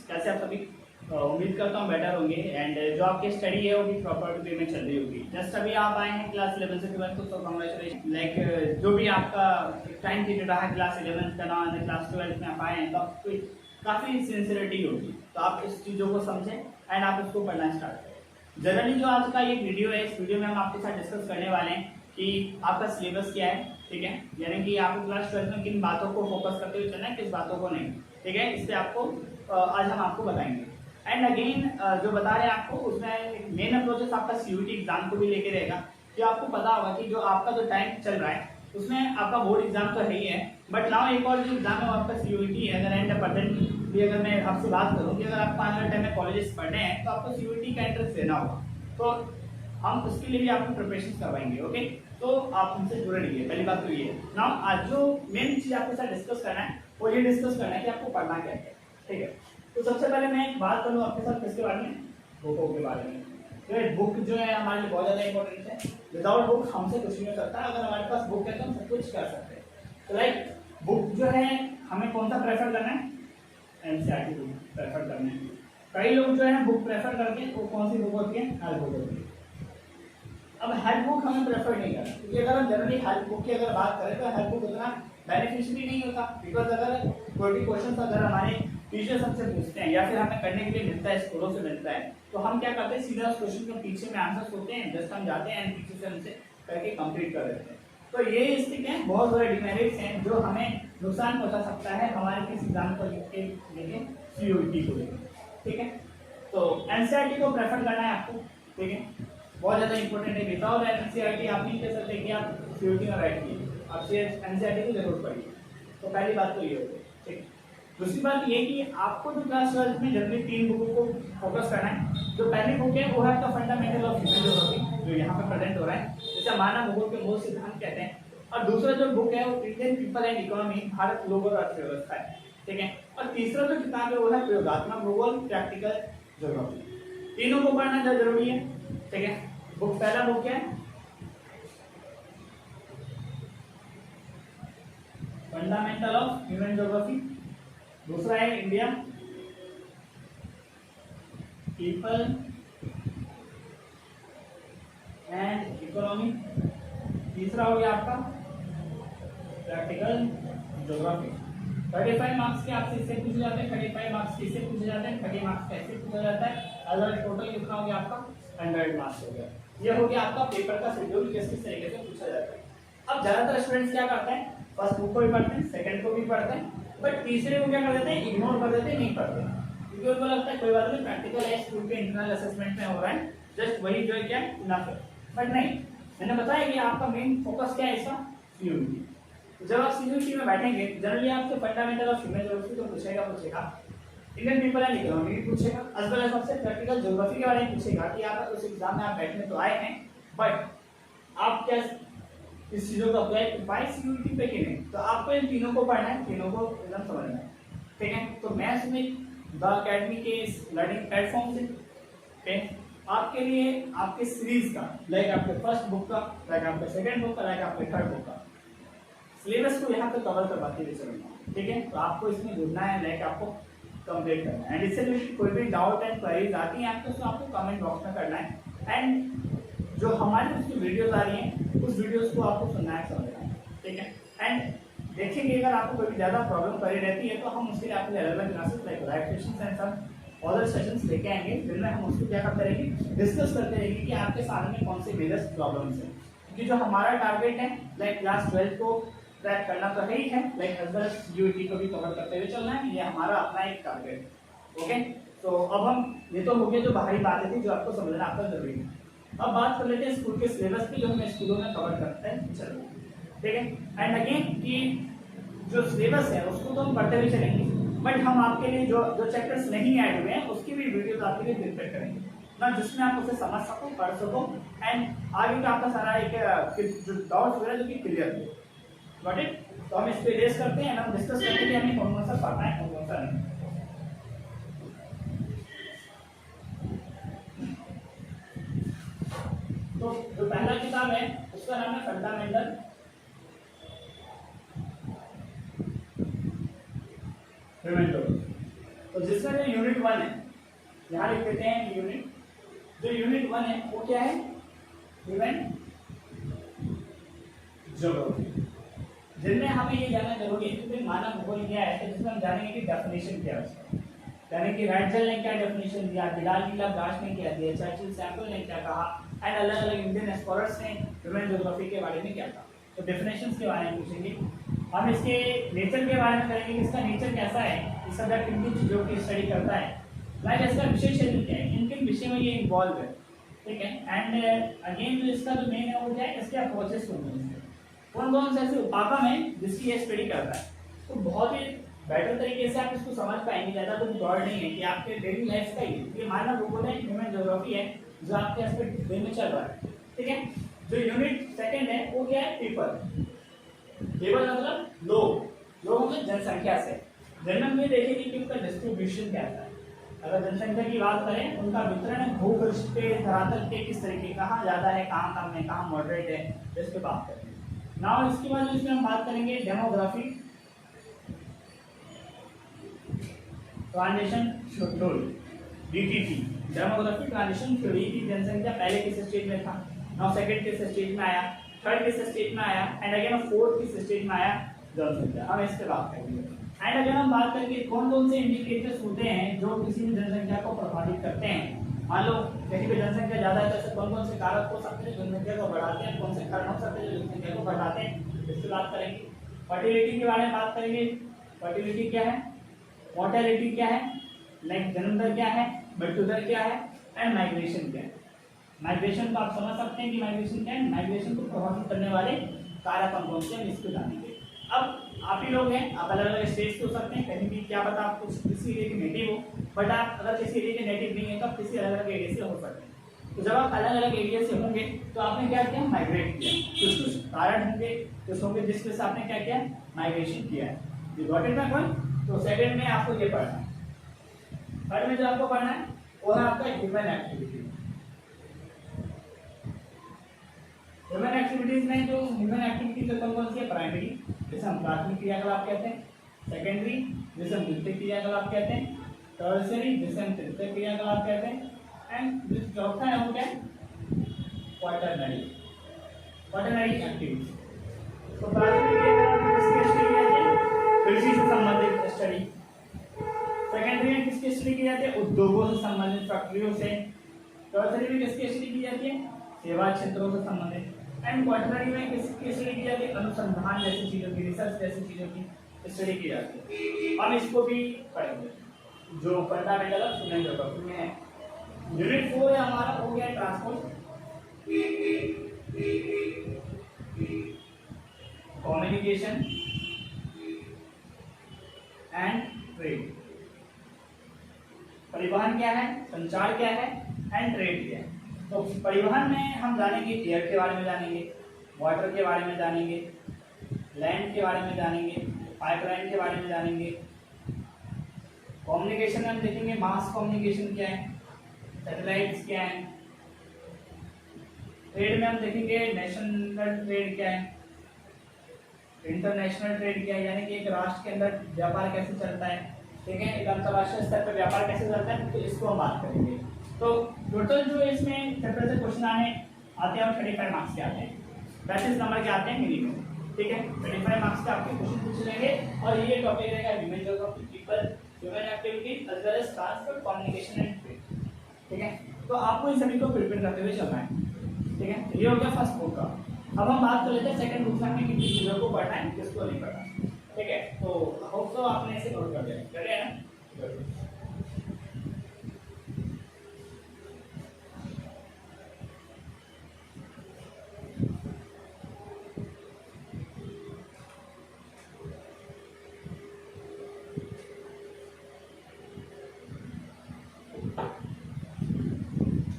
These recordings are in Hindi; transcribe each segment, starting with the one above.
कैसे आप सभी उम्मीद करता हूँ बेटर होंगे एंड जो आपकी स्टडी है वो भी प्रॉपर वे में चल रही होगी। जस्ट अभी आप आए हैं क्लास 11 से 12 तो कांग्रेचुलेशन। लाइक जो भी आपका टाइम पीरियड रहा क्लास 11 का ना क्लास 12 में आप आए हैं तो आपको काफ़ी सिंसियरिटी होगी, तो आप इस चीज़ों को समझें एंड आप उसको पढ़ना स्टार्ट करें। जनरली जो आज का ये वीडियो है, इस वीडियो में हम आपके साथ डिस्कस करने वाले हैं कि आपका सिलेबस क्या है, ठीक है, यानी कि आपको क्लास 12 में किन बातों को फोकस करते हुए चलना है, किस बातों को नहीं, ठीक है, इस पर आपको आज हम आपको बताएंगे। एंड अगेन जो बता रहे हैं आपको उसमें मेन अप्रोचेस आपका सीयूटी एग्जाम को भी लेके रहेगा। जो आपको पता होगा कि जो आपका जो टाइम चल रहा है उसमें आपका बोर्ड एग्जाम तो है ही है, बट नाउ एक और जो एग्जाम है वो आपका सीयूटी है। अगर एंड प्रेजेंट भी अगर मैं आपसे बात करूँ कि अगर आपको आने वाले टाइम में कॉलेजेस पढ़ने हैं तो आपको सीयूटी का एंट्रेंस देना होगा, तो हम उसके लिए भी आपको प्रिपरेशन करवाएंगे। ओके, तो आप हमसे जुड़े रहिए। पहली बात तो ये है। नाउ आज जो मेन चीज आपके साथ डिस्कस करना है वो ये डिस्कस करना है कि आपको पढ़ना क्या है, ठीक है। तो सबसे पहले मैं एक बात करूँ आपके साथ किसके बारे में, बुकों के बारे में। तो बुक जो है हमारे लिए बहुत ज़्यादा इंपॉर्टेंट है। विदाउट बुक हमसे कुछ नहीं हो सकता। अगर हमारे पास बुक है तो हम सब कुछ कर सकते हैं। तो लाइक बुक जो है हमें कौन सा प्रेफर करना है, एनसीईआरटी बुक प्रेफर करना है। कई लोग जो है बुक प्रेफर करके वो कौन सी बुक होती है, हेल्प बुक होती है। अब हेल्प बुक हमें प्रेफर नहीं करना, क्योंकि अगर हम जनरली हेल्प बुक की अगर बात करें तो हेल्प बुक उतना बेनिफिशियरी नहीं होता। बिकॉज अगर कोई भी क्वेश्चन अगर हमारे टीचर्स हमसे पूछते हैं या फिर हमें करने के लिए मिलता है, स्कूलों से मिलता है, तो हम क्या करते हैं, सीधा उस क्वेश्चन के पीछे में आंसर्स होते हैं, जस्ट हम जाते हैं एंड पीछे से हमसे करके कंप्लीट कर देते हैं। तो ये इसके क्या है, बहुत बड़े डिमेरिट्स हैं जो हमें नुकसान पहुंचा सकता है हमारे किस एग्जाम को लेके सीयूईटी को लेकर, ठीक है। तो एनसीईआरटी को प्रेफर करना है आपको, ठीक है, बहुत ज़्यादा इंपॉर्टेंट है। विदाउट एनसीईआरटी आप नहीं कह सकते कि आप सीयूईटी में राइट कीजिए, आप एनसीईआरटी की जरूरत पड़ेगी। तो पहली बात तो ये हो गई, ठीक है। दूसरी बात ये कि आपको जो क्लास 12 में जनरली 3 बुकों को फोकस करना है। जो पहली बुक है वो है आपका फंडामेंटल ऑफ ह्यूमन ज्योग्राफी, जो यहाँ पे प्रेजेंट हो रहा है, जिसे मानव भूगोल के मूल सिद्धांत कहते हैं। और दूसरा जो बुक है वो Indian people and economy, Bharat global अर्थव्यवस्था है, ठीक है। और तीसरा जो किताब है वो है प्रयोगात्मक भूगोल, प्रैक्टिकल ज्योग्राफी। तीनों को पढ़ना जरूरी है, ठीक है। बुक पहला बुक है फंडामेंटल ऑफ ह्यूमन ज्योग्राफी, दूसरा है इंडिया पीपल एंड इकोनॉमी, तीसरा हो गया आपका प्रैक्टिकल ज्योग्राफी। 35 मार्क्स के आपसे इससे पूछे जाते हैं, 35 मार्क्स के इससे पूछे जाते हैं, 30 मार्क्स कैसे पूछा जाता है। अगर टोटल कितना हो गया आपका 100 मार्क्स हो गया। ये हो गया आपका पेपर का शेड्यूल, किस किस तरीके से पूछा जाता है। अब ज्यादातर स्टूडेंट्स क्या करते हैं, फर्स्ट बुक को भी पढ़ते हैं, सेकंड को भी पढ़ते हैं, बट तीसरे को क्या कर देते हैं, इग्नोर कर देते हैं, नहीं पढ़ते, क्योंकि उनको लगता है कोई बात नहीं, प्रैक्टिकल है, स्कूल के इंटरनल असेसमेंट में हो रहा है, जस्ट वही जो है क्या इनफ है। बट नहीं, मैंने बताया कि आपका मेन फोकस क्या है इसका, सीयूईटी। जब आप सीयूईटी में बैठेंगे जनरली आपसे फंडामेंटल ऑफ ह्यूमन ज्योग्राफी तो पूछेगा, इंडियन पीपल एंड इकोनॉमी भी पूछेगा, एज वेल एज सबसे प्रैक्टिकल ज्योग्राफी के बारे में पूछेगा कि आप उस एग्जाम में आप बैठने तो आए हैं, बट आप क्या इस चीजों को अप्लाई बाय सीयूईटी पे कि नहीं। तो आपको इन तीनों को पढ़ना है, तीनों को एकदम समझना है, ठीक है। तो मैं इसमें द अकेडमी के लर्निंग प्लेटफॉर्म से पे आपके लिए आपके सीरीज का, लाइक आपके फर्स्ट बुक का, लाइक आपके सेकंड बुक का, लाइक आपके थर्ड बुक का सिलेबस को यहाँ पे कवर करवाते हुए चलूंगा, ठीक है। तो आपको इसमें जुड़ना है, लाइक आपको कंप्लीट करना है। एंड इससे रिलेटेड कोई भी डाउट एंड क्वेरीज आती हैं आपको, तो आपको कमेंट बॉक्स में करना है। एंड जो हमारी उसकी वीडियोस आ रही हैं उस वीडियोस को आपको सुनना है, समझना है, ठीक है। एंड देखेंगे अगर आपको कोई भी ज़्यादा प्रॉब्लम करी रहती है तो हम उसके लिए आपके relevant classes like live sessions and some other sessions लेके आएंगे, जिनमें हम उसको क्या करते रहेंगे, डिस्कस करते रहेंगे कि आपके सामने कौन से मेजर प्रॉब्लम्स हैं। क्योंकि जो हमारा टारगेट है लाइक क्लास 12 को क्रैक करना तो है ही है, like as well as CUET को भी कवर करते हुए चलना है, ये हमारा अपना एक टारगेट है, ओके। तो अब हम ये तो हो गया जो बाहरी बातें थी जो आपको समझना आपका जरूरी है। अब बात कर लेते हैं स्कूल के सिलेबस की, जो हमें स्कूलों में कवर करते हैं, चलो ठीक है। एंड अगेन कि जो सिलेबस है उसको तो हम पढ़ते हुए चलेंगे, बट हम आपके लिए जो जो चैप्टर्स नहीं ऐड हुए हैं उसकी भी वीडियोस आपके लिए प्रिपेयर करेंगे ना, जिसमें आप उसे समझ सको, पढ़ सको एंड आगे का आपका सारा एक जो डाउट्स वगैरह जो कि क्लियर हो। Got it. तो हम इस पे रेस करते हैं, हम डिस्कस करते हैं कि हमें कौन कौन सा पढ़ना है, कौन कौन सा नहीं। तो जो पहला किताब है उसका नाम है फंडामेंटल ह्यूमन ज्योग्राफी। तो तो जिसमें जो यूनिट 1 है, यहाँ लिख देते हैं यूनिट, जो यूनिट 1 है वो क्या है, ह्यूमन ज्योग्राफी, जिनमें हमें ये जानना जरूरी है कि मानव भूगोल क्या है, तो जिसमें हम जानेंगे कि डेफिनेशन क्या है उसका, यानी कि राइटजल ने क्या डेफिनेशन दिया, बिलाल की लाब्राश ने क्या दिया, चर्चिल सैमुअल ने क्या कहा, एंड अलग अलग इंडियन एक्सप्लोरर्स ने ह्यूमन ज्योग्राफी के बारे में क्या कहा। तो डेफिनेशंस के बारे में पूछेंगे, हम इसके नेचर के बारे में करेंगे कि इसका नेचर कैसा है, इस सब्जेक्ट किन किन चीज़ों की स्टडी करता है, लाइक इसका विषय क्षेत्र क्या है, किन किन विषय में ये इन्वॉल्व है, ठीक है। एंड अगेन जो इसका जो मेन है वो क्या है, इसके अप्रोचेस कौन कौन से ऐसे उपागम है जिसकी ये स्टडी करता है। तो बहुत ही बेटर तरीके से आप इसको समझ पाएंगे, ज़्यादा कुछ ब्रॉड नहीं है कि आपके डेली लाइफ का ये मानव भूगोल है, ह्यूमन ज्योग्राफी है जो आपके एस्पेक्ट डे में चल रहा है, ठीक है। जो यूनिट सेकंड है वो क्या है, पीपल, पीपल मतलब लोग, लोग मतलब जनसंख्या से, जनरल में देखेंगे कि उनका डिस्ट्रीब्यूशन क्या है। अगर जनसंख्या की बात करें, उनका वितरण भूपृष्ठ पे धरातल पे किस तरीके, कहाँ ज़्यादा है, कहाँ कम है, कहाँ मॉडरेट है, इस पर बात करेंगे। नाउ इसके बाद इसमें हम बात करेंगे demography, transition schedule, DTT, demography transition theory की जनसंख्या पहले किस स्टेज में था, नाउ सेकंड किस स्टेज में आया, थर्ड किस स्टेज में आया, एंड अगेन फोर्थ किस स्टेज में आया जनसंख्या, हम इस पे बात करेंगे। एंड अगर हम बात करेंगे कौन कौन से इंडिकेटर्स होते हैं जो किसी भी जनसंख्या को प्रभावित करते हैं, मान लो कहीं पे जनसंख्या ज़्यादा है तो ऐसे कौन कौन से कारक हो सकते हैं जो जनसंख्या को बढ़ाते हैं, कौन से कारण हो सकते हैं जो जनसंख्या को घटाते हैं, इस पर बात करेंगे। फर्टिलिटी के बारे में बात करेंगे, फर्टिलिटी क्या है, मोर्टेलिटी क्या है, लाइक जन्म दर क्या है, मृत्यु दर क्या है, एंड माइग्रेशन क्या है। माइग्रेशन को आप समझ सकते हैं कि माइग्रेशन क्या है, माइग्रेशन को प्रभावित करने वाले कारक कौन कौन से हम इसको जानेंगे। अब आप ही लोग हैं, आप अलग अलग स्टेज पे हो सकते हैं, कहीं भी क्या पता आप कुछ किसी एरिया के नेटिव हो, बट आप अगर किसी एरिया के नेटिव नहीं है तो आप किसी अलग अलग एरिया से हो सकते हैं। तो जब आप अलग अलग एरिया से होंगे तो आपने क्या किया, माइग्रेट किया, कुछ कुछ कारण होंगे कुछ होंगे जिस वजह से आपने क्या किया, माइग्रेशन किया है। You got it my point. तो सेकंड में आपको ये पढ़ना है, थर्ड में जो आपको पढ़ना है वो है आपका ह्यूमन एक्टिविटी। ह्यूमन एक्टिविटीज में जो ह्यूमन एक्टिविटीज कौन कौन सी है, प्राइमरी जिसे हम प्राथमिक क्रियाकलाप कहते हैं, सेकेंडरी जिसे हम द्वितीयक क्रियाकलाप कहते हैं, टर्शियरी जिसे हम तृतीयक क्रियाकलाप कहते हैं, एंड जो चौथा है वो क्या है, क्वाटरनरी, क्वाटरनरी एक्टिविटीज। तो प्राथमिक क्रियाकलाप किसकी स्टडी की जाती है, कृषि से संबंधित स्टडी। सेकेंडरी में किसकी स्टडी की जाती है, उद्योगों से संबंधित, फैक्ट्रियों से। टर्शियरी में किसकी स्टडी की जाती है, सेवा क्षेत्रों से संबंधित। एंड क्वाटरनरी में किसकी स्टडी की जाती है, अनुसंधान जैसी चीजों की, रिसर्च जैसी चीजों की स्टडी की जाती है। हम इसको भी पढ़ेंगे जो फंडामेंटल ऑफ ह्यूमन ज्योग्राफी में है। यूनिट 4 है हमारा, हो गया ट्रांसपोर्ट, कम्युनिकेशन एंड ट्रेड। परिवहन क्या है, संचार क्या है, एंड ट्रेड क्या है। तो परिवहन में हम जानेंगे एयर के बारे में जानेंगे, वाटर के बारे में जानेंगे, लैंड के बारे में जानेंगे, पाइपलाइन के बारे में जानेंगे। कम्युनिकेशन में हम देखेंगे मास कम्युनिकेशन क्या है, सैटेलाइट्स क्या है। ट्रेड में हम देखेंगे नेशनल ट्रेड क्या है, इंटरनेशनल ट्रेड क्या है, यानी कि एक राष्ट्र के अंदर व्यापार कैसे चलता है, ठीक है, एक अंतरराष्ट्रीय स्तर पर व्यापार कैसे चलता है, तो इसको हम बात करेंगे। तो टोटल जो इसमें चैप्टर से क्वेश्चन आते हैं 35 मार्क्स के आते हैं, 35 नंबर के आते हैं मिनिमम, ठीक है। 35 मार्क्स के आपके क्वेश्चन पूछे जाएंगे और ये टॉपिक रहेगा human geography, people, human activities as well as transport, communication and trade, ठीक है। तो आपको इन सभी को प्रिपेयर करते हुए चलना है, ठीक है। ये हो गया फर्स्ट बुक का। अब हम बात कर लेते हैं सेकंड बुक में किन चीज़ों को पढ़ना है, किसको नहीं पढ़ना, ठीक है। तो होप सो आपने इसे नोट कर लिया, कर लिया ना।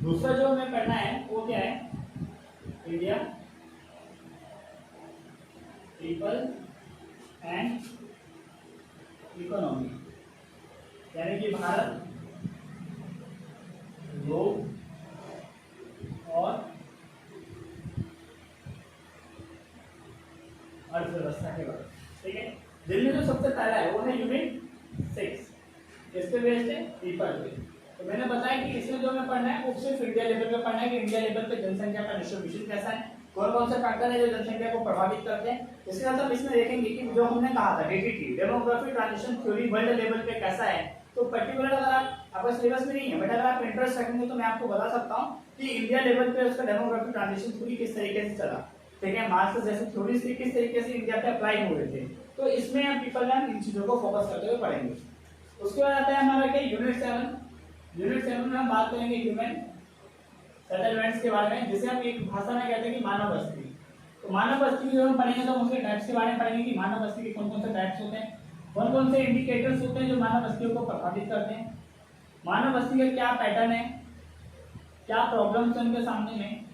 दूसरा जो हमें पढ़ना है वो क्या है, इंडिया, पीपल एंड इकोनॉमी, यानी कि भारत, लोग और अर्थव्यवस्था के बारे में, ठीक है। जिनमें जो सबसे पहला है वो है यूनिट 6, किसपे बेस्ड है? पीपल पे। तो मैंने बताया कि इसमें जो हमें पढ़ना है वो सिर्फ इंडिया लेवल पे पढ़ना है कि इंडिया लेवल पे जनसंख्या का डिस्ट्रीब्यूशन कैसा है, कौन कौन से फैक्टर है जो जनसंख्या को प्रभावित करते हैं। इसके साथ हम इसमें देखेंगे कि जो हमने कहा था DTT demographic transition theory world level पे कैसा है। तो पर्टिकुलर अगर आपका सिलेबस में नहीं है बट अगर आप इंटरेस्ट रखेंगे तो मैं आपको बता सकता हूँ कि इंडिया लेवल पे उसका डेमोग्राफिक ट्रांजिशन थ्योरी किस तरीके से चला, ठीक है, मार्क्स जैसे थ्योरीज थी किस तरीके से इंडिया पे अप्लाई हो रहे थे। तो इसमें हम पीपल में इन चीजों को फोकस करते हुए पढ़ेंगे। उसके बाद आता है हमारा क्या यूनिट 7। यूनिट 7 में हम बात करेंगे ह्यूमन सेटलमेंट्स के बारे में, जिसे हम एक भाषा में कहते हैं कि मानव बस्ती। तो मानव बस्ती की जो हम पढ़ेंगे तो उसके टाइप्स के बारे में पढ़ेंगे कि मानव बस्ती के कौन कौन से टाइप्स होते हैं, कौन कौन से इंडिकेटर्स होते हैं जो मानव बस्तियों को प्रभावित करते हैं, मानव बस्ती का क्या पैटर्न है, क्या प्रॉब्लम्स हैं उनके सामने में,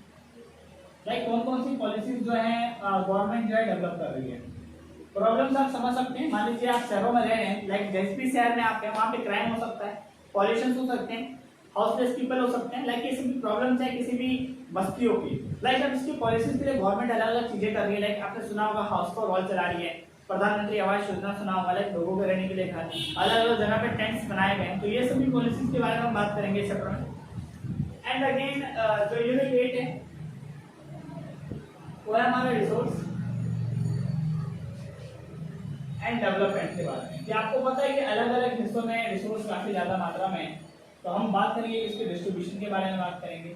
लाइक कौन कौन सी पॉलिसीज जो है गवर्नमेंट जो है डेवलप कर रही है। प्रॉब्लम्स आप समझ सकते हैं, मान लीजिए आप शहरों में रह रहे हैं, लाइक जिस भी शहर में आप हैं वहाँ पे क्राइम हो सकता है, पॉल्यूशन हो सकते हैं, हाउसलेस पीपल हो सकते हैं, लाइक किसी भी प्रॉब्लम्स है किसी भी बस्तियों की, लाइक अब इसकी पॉलिसीज के लिए गवर्नमेंट अलग अलग चीजें कर रही है। लाइक आपने सुना होगा हाउस फॉर ऑल चला रही है, प्रधानमंत्री आवास योजना सुना होगा, लाइक लोगों के रहने के लिए घर, अलग अलग जगह पे टेंट्स बनाए गए हैं। तो ये सभी पॉलिसीज के बारे में हम बात करेंगे इस चैप्टर में। एंड अगेन जो यूनिट 8 है वो है हमारा रिसोर्स एंड डेवलपमेंट के बारे में। कि आपको पता है कि अलग अलग हिस्सों में रिसोर्स काफी ज्यादा मात्रा में है, तो हम बात करेंगे इसके डिस्ट्रीब्यूशन के बारे में बात करेंगे,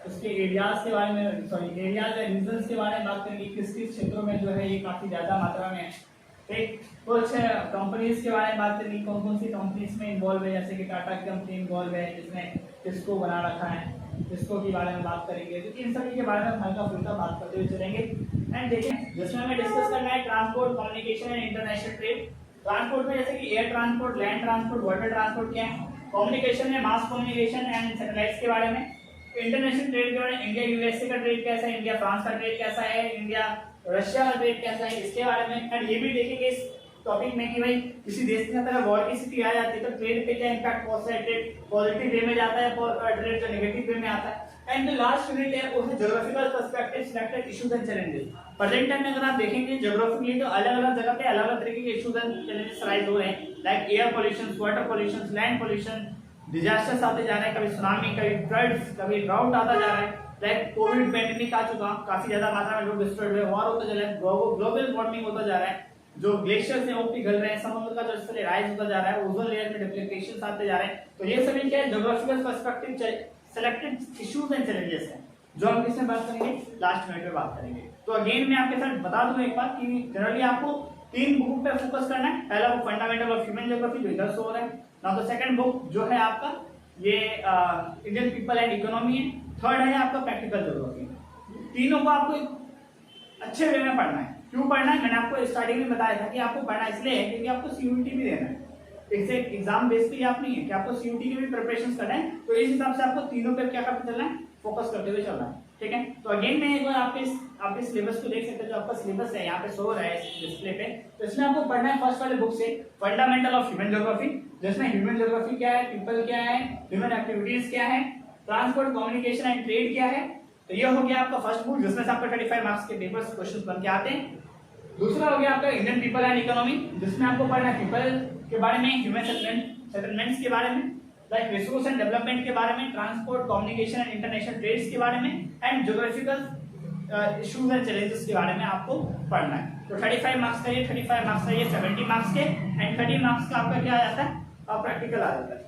उसके एरियाज के बारे में, सॉरी एरियाज या रीजन्स के बारे में बात करेंगे, किस किस क्षेत्रों में जो है ये काफी ज्यादा मात्रा में है। ठीक, कुछ कंपनीज के बारे में बात करेंगे, कौन कौन सी कंपनीज में इन्वॉल्व है, जैसे कि टाटा की कंपनी इन्वॉल्व है, जिसने किसको बना रखा है, जिसको के बारे में बात करेंगे। तो इन सभी के बारे में हल्का फुल्का बात करते हुए चलेंगे। एंड देखिए जिसमें हमें डिस्कस करना है transport, communication and international trade. Transport में जैसे कि air transport, land transport, water transport क्या है, कम्युनिकेशन में मास कम्युनिकेशन एंड सैटेलाइट्स के बारे में, इंटरनेशनल ट्रेड के बारे में इंडिया यूएसए का ट्रेड कैसा है, इंडिया फ्रांस का ट्रेड कैसा है, इंडिया रशिया का ट्रेड कैसा है, इसके बारे में। एंड ये भी देखेंगे इस टॉपिक में कि भाई किसी देश के अंदर वॉर की स्थिति आ जाती है तो ट्रेड पे क्या इंपैक्ट पहुंचता है, ट्रेड पॉजिटिव वे में जाता है, ट्रेड जो नेगेटिव वे में आता है। एंड द लास्ट यूनिट है वो है geographical perspective selected issues and challenges. Present time में अगर आप देखेंगे ज्योग्राफिकली तो अलग अलग जगह पे अलग अलग तरीके के इश्यूज एंड चैलेंजेस राइज हो रहे हैं, like air pollution, water pollution, land pollution, disasters आते जा रहे हैं, कभी सुनामी, कभी फ्लड्स, कभी ड्राउट आता जा रहा है, लाइक कोविड पैंडेमिक आ चुका, काफी ज्यादा मात्रा में लोग डिस्ट्रॉयड हुए, वॉर होता जा रहा है, ग्लोबल वार्मिंग होता जा रहा है, जो ग्लेशियर्स हैं वो पिघल रहे हैं, समुद्र का जो स्तर राइज होता जा रहा है, ओजोन लेयर में डिप्लीकेशंस आते जा रहे हैं। तो ये सभी क्या है geographical perspective selected issues and challenges हैं जो हम किसमें बात करेंगे, लास्ट मिनट में बात करेंगे। तो अगेन मैं आपके साथ बता दूं एक बात कि जनरली आपको 3 बुक पे फोकस करना है। पहला book fundamental of human geography जो इधर शो हो रहा है, नाउ द सेकंड बुक जो है आपका ये इंडियन पीपल एंड इकोनॉमी है, थर्ड है आपका प्रैक्टिकल ज्योग्राफी। तीनों को आपको अच्छे वे में पढ़ना है। क्यों पढ़ना है, मैंने आपको स्टार्टिंग में बताया था कि आपको पढ़ना इसलिए है क्योंकि आपको सीयूटी भी देना है, एक एग्जाम बेस्ड पे आप नहीं है कि आपको सीयूटी की भी प्रिपरेशन करना है। तो इस हिसाब से आपको तीनों पे क्या करते चलना है, फोकस करते हुए चलना है, ठीक है। तो अगेन मैं एक बार आपके सिलेबस को देख सकते हैं, जो आपका सिलेबस है यहाँ पे शो हो रहा है डिस्प्ले पे। तो इसमें आपको पढ़ना है फर्स्ट वाले बुक से फंडामेंटल ऑफ ह्यूमन ज्योग्राफी, जिसमें ह्यूमन ज्योग्राफी क्या है, पीपल क्या है, ह्यूमन एक्टिविटीज क्या है, ट्रांसपोर्ट, कम्युनिकेशन एंड ट्रेड क्या है। तो ये हो गया आपका फर्स्ट बुक जिसमें से आपका 35 मार्क्स के पेपर्स क्वेश्चंस बन के आते हैं। दूसरा हो गया आपका इंडियन पीपल एंड इकोनॉमी, जिसमें आपको पढ़ना है पीपल के बारे में, ह्यूमन सेटलमेंट्स के बारे में, लाइक रिसोर्स एंड डेवलपमेंट के बारे में, transport, communication and international trades के बारे में, and geographical issues and challenges के बारे में आपको पढ़ना है। तो 35 मार्क्स का ये, 35 मार्क्स का ये, 70 मार्क्स के, एंड 30 मार्क्स का आपका क्या आ जाता है, प्रैक्टिकल आ जाता है,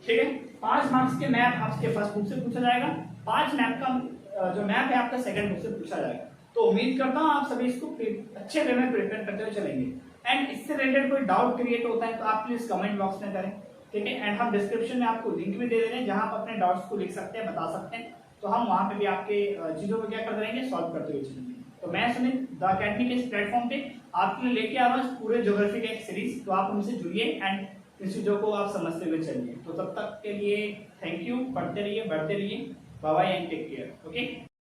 ठीक है। 5 मार्क्स के मैप आपके फर्स्ट बुक से पूछा जाएगा, 5 मैप का जो मैप है आपका सेकंड बुक से पूछा जाएगा। तो उम्मीद करता हूँ आप सभी इसको अच्छे वे में प्रिपेयर करते हुए चलेंगे। एंड इससे रिलेटेड कोई डाउट क्रिएट होता है तो आप प्लीज कमेंट बॉक्स में करें, ठीक है। एंड हम डिस्क्रिप्शन में आपको लिंक भी दे दे रहे हैं जहां आप अपने डाउट्स को लिख सकते हैं, बता सकते हैं, तो हम वहां पे भी आपके चीजों को क्या करते रहेंगे, सॉल्व करते हुए चलेंगे। तो मैं सुमित द अकेडमी के इस प्लेटफॉर्म पे आपके लिए लेके आ रहा हूँ पूरे ज्योग्राफी का एक सीरीज, तो आप उनसे जुड़िए एंड इन चीजों को आप समझते हुए चलिए। तो तब तक के लिए थैंक यू, पढ़ते रहिए, बढ़ते रहिए, bye bye and take care, okay.